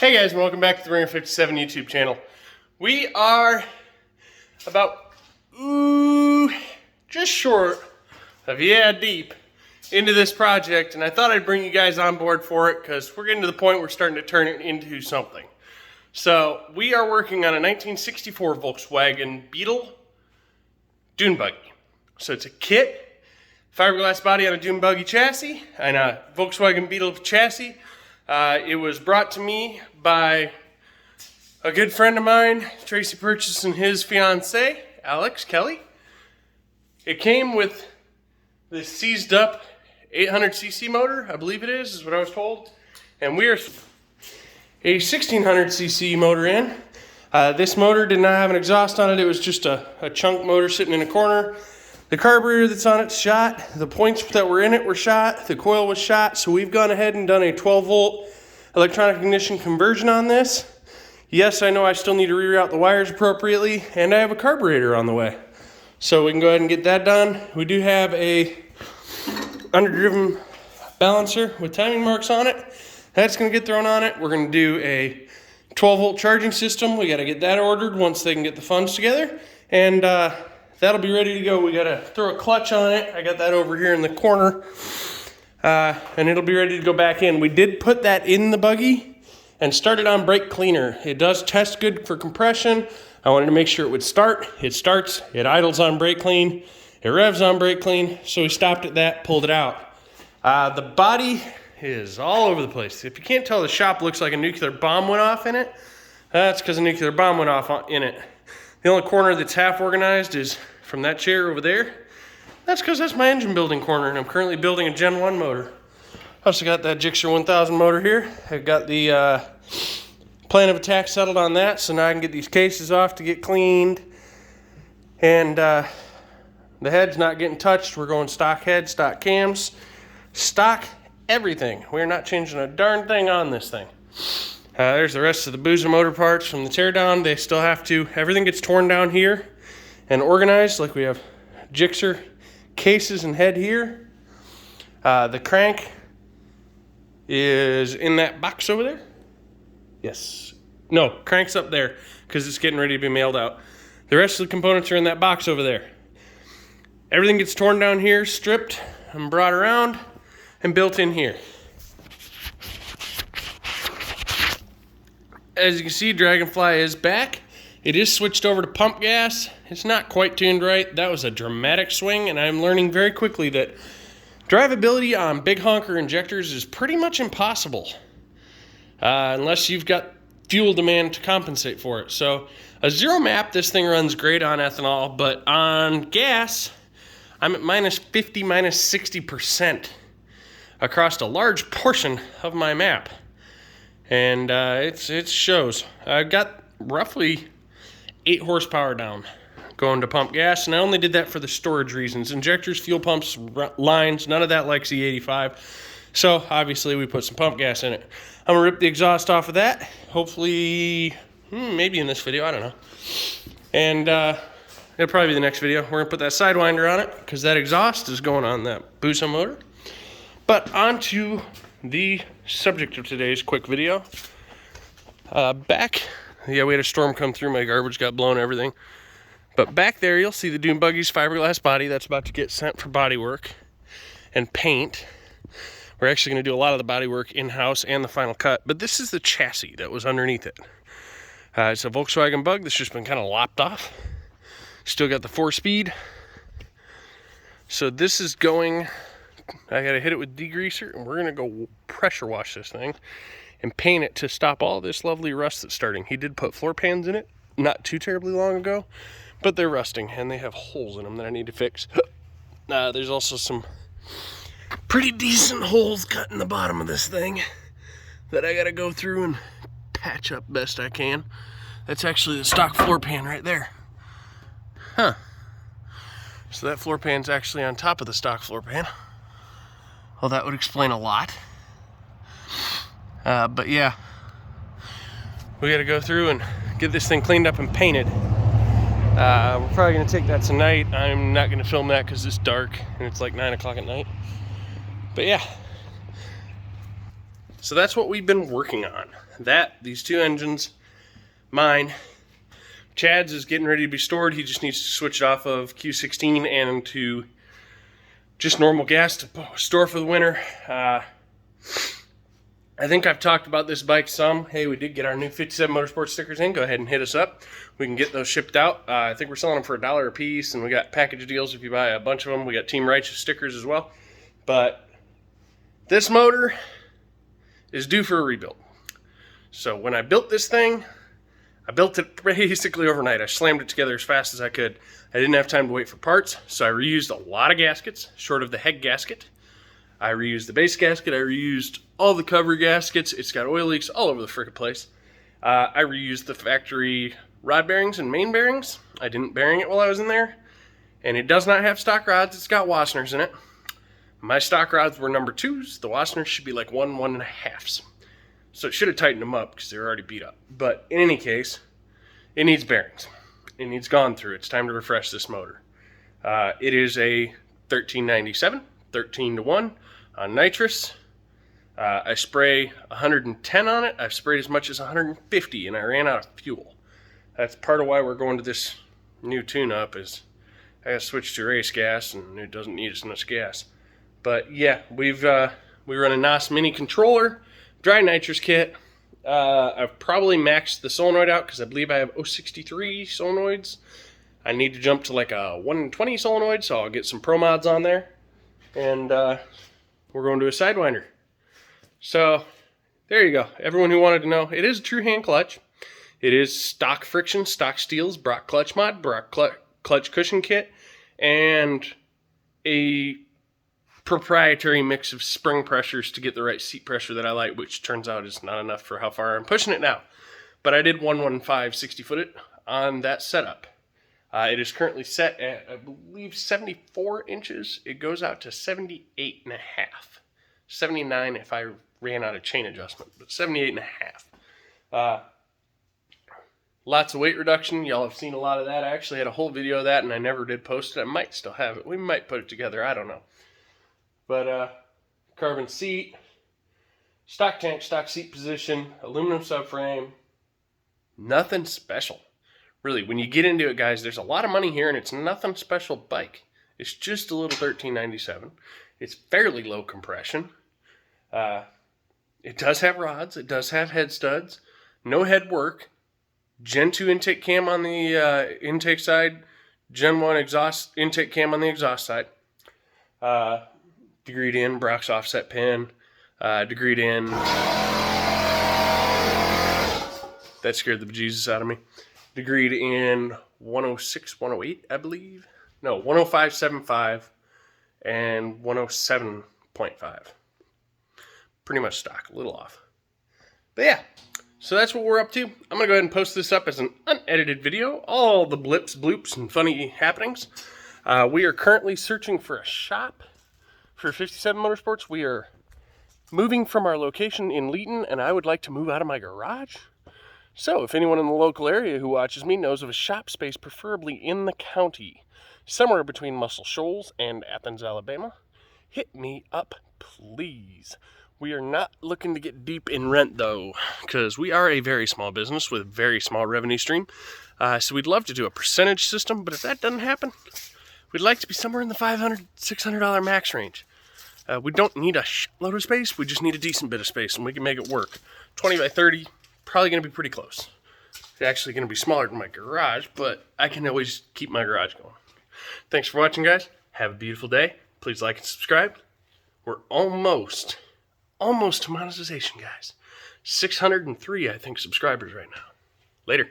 Hey guys, and welcome back to the Ringer 57 YouTube channel. We are about just short of deep into this project, and I thought I'd bring you guys on board for it because we're getting to the point we're starting to turn it into something. So we are working on a 1964 Volkswagen Dune Buggy. So it's a kit, fiberglass body on a Dune Buggy chassis, and a Volkswagen Beetle chassis. It was brought to me by a good friend of mine, Tracy Purchase, and his fiance, Alex Kelly. It came with this seized up 800cc motor, I believe it is what I was told. And we are a 1600cc motor in. This motor did not have an exhaust on it. It was just a chunk motor sitting in a corner. The carburetor that's on it's shot. The points that were in it were shot. The coil was shot. So we've gone ahead and done a 12 volt electronic ignition conversion on this. Yes, I know I still need to reroute the wires appropriately, and I have a carburetor on the way. So we can go ahead and get that done. We do have a underdriven balancer with timing marks on it. That's going to get thrown on it. We're going to do a 12 volt charging system. We got to get that ordered once they can get the funds together. And that'll be ready to go. We got to throw a clutch on it. I got that over here in the corner. And it'll be ready to go back in. We did put that in the buggy and started on brake cleaner. It does test good for compression. I wanted to make sure it would start. It starts, it idles on brake clean, it revs on brake clean. So we stopped at that, pulled it out. The body is all over the place. If you can't tell, the shop looks like a nuclear bomb went off in it. That's because a nuclear bomb went off in it. The only corner that's half organized is from that chair over there. That's because that's my engine building corner, and I'm currently building a Gen 1 motor. I also got that Gixxer 1000 motor here. I've got the plan of attack settled on that, so now I can get these cases off to get cleaned. And the head's not getting touched. We're going stock head, stock cams, stock everything. We're not changing a darn thing on this thing. There's the rest of the boozer motor parts from the teardown. They still have to, everything gets torn down here and organized. Like we have Gixxer cases and head here. The crank is in that box over there. Yes. No, crank's up there because it's getting ready to be mailed out. The rest of the components are in that box over there. Everything gets torn down here, stripped, and brought around and built in here. As you can see, Dragonfly is back. It is switched over to pump gas. It's not quite tuned right. That was a dramatic swing, and I'm learning very quickly that drivability on big honker injectors is pretty much impossible unless you've got fuel demand to compensate for it. So a zero map, this thing runs great on ethanol, but on gas, I'm at minus 50, minus 60% across a large portion of my map. And it shows. I've got roughly 8 horsepower down going to pump gas, and I only did that for the storage reasons. Injectors, fuel pumps, lines, none of that likes E85. So obviously we put some pump gas in it. I'm gonna rip the exhaust off of that. Hopefully, maybe in this video, I don't know. And it'll probably be the next video. We're gonna put that Sidewinder on it because that exhaust is going on that Busa motor. But on to the subject of today's quick video. We had a storm come through, my garbage got blown, everything. But back there, you'll see the Dune Buggy's fiberglass body that's about to get sent for body work and paint. We're actually gonna do a lot of the body work in-house and the final cut, but this is the chassis that was underneath it. It's a Volkswagen Bug that's just been kind of lopped off. Still got the 4-speed. So this is going, I gotta hit it with degreaser, and we're gonna go pressure wash this thing and paint it to stop all this lovely rust that's starting. He did put floor pans in it not too terribly long ago, but they're rusting and they have holes in them that I need to fix. There's also some pretty decent holes cut in the bottom of this thing that I gotta go through and patch up best I can. That's actually the stock floor pan right there. So that floor pan's actually on top of the stock floor pan. Well, that would explain a lot. But yeah, we gotta go through and get this thing cleaned up and painted. We're probably gonna take that tonight. I'm not gonna film that because it's dark and it's like 9 o'clock at night. But yeah, So that's what we've been working on. These two engines, mine. Chad's is getting ready to be stored. He just needs to switch it off of Q16 and to just normal gas to store for the winter. I think I've talked about this bike some. Hey, we did get our new 57 Motorsports stickers in. Go ahead and hit us up. We can get those shipped out. I think we're selling them for $1 a piece, and we got package deals if you buy a bunch of them. We got Team Righteous stickers as well. But this motor is due for a rebuild. So when I built this thing, I built it basically overnight. I slammed it together as fast as I could. I didn't have time to wait for parts, so I reused a lot of gaskets, short of the head gasket. I reused the base gasket. I reused all the cover gaskets. It's got oil leaks all over the frickin' place. I reused the factory rod bearings and main bearings. I didn't bearing it while I was in there. And it does not have stock rods. It's got Wassners in it. My stock rods were number 2s. The Wassners should be like 1.5s. So it should have tightened them up because they were already beat up. But in any case, it needs bearings. It needs gone through. It's time to refresh this motor. It is a 1397, 13-to-1 on nitrous. I spray 110 on it. I've sprayed as much as 150, and I ran out of fuel. That's part of why we're going to this new tune-up is I got to switch to race gas, and it doesn't need as much gas. But yeah, we run a NOS mini controller, dry nitrous kit. I've probably maxed the solenoid out because I believe I have 063 solenoids. I need to jump to like a 120 solenoid, so I'll get some Pro Mods on there. And we're going to a Sidewinder. So there you go. Everyone who wanted to know, it is a true hand clutch. It is stock friction, stock steels, Brock clutch mod, Brock clutch cushion kit, and a proprietary mix of spring pressures to get the right seat pressure that I like, which turns out is not enough for how far I'm pushing it now. But I did 115 60-foot it on that setup. It is currently set at, I believe, 74 inches. It goes out to 78.5. 79 if I ran out of chain adjustment, but 78.5. Lots of weight reduction. Y'all have seen a lot of that. I actually had a whole video of that, and I never did post it. I might still have it. We might put it together. I don't know. But carbon seat, stock tank, stock seat position, aluminum subframe. Nothing special. Really, when you get into it, guys, there's a lot of money here, and it's nothing special bike. It's just a little 1397. It's fairly low compression. It does have rods. It does have head studs. No head work. Gen 2 intake cam on the intake side. Gen 1 exhaust intake cam on the exhaust side. Degreed in, Brock's offset pin. Degreed in. That scared the bejesus out of me. Degreed in 106, 108, I believe. No, 105.75 and 107.5. Pretty much stock, a little off. But yeah, so that's what we're up to. I'm going to go ahead and post this up as an unedited video. All the blips, bloops, and funny happenings. We are currently searching for a shop for 57 Motorsports. We are moving from our location in Leeton, and I would like to move out of my garage. So if anyone in the local area who watches me knows of a shop space, preferably in the county, somewhere between Muscle Shoals and Athens, Alabama, hit me up, please. We are not looking to get deep in rent, though, because we are a very small business with a very small revenue stream. So we'd love to do a percentage system, but if that doesn't happen, we'd like to be somewhere in the $500, $600 max range. We don't need a shitload of space. We just need a decent bit of space, and we can make it work. 20 by 30, probably going to be pretty close. It's actually going to be smaller than my garage, but I can always keep my garage going. Thanks for watching, guys. Have a beautiful day. Please like and subscribe. We're almost to monetization, guys. 603, I think, subscribers right now. Later.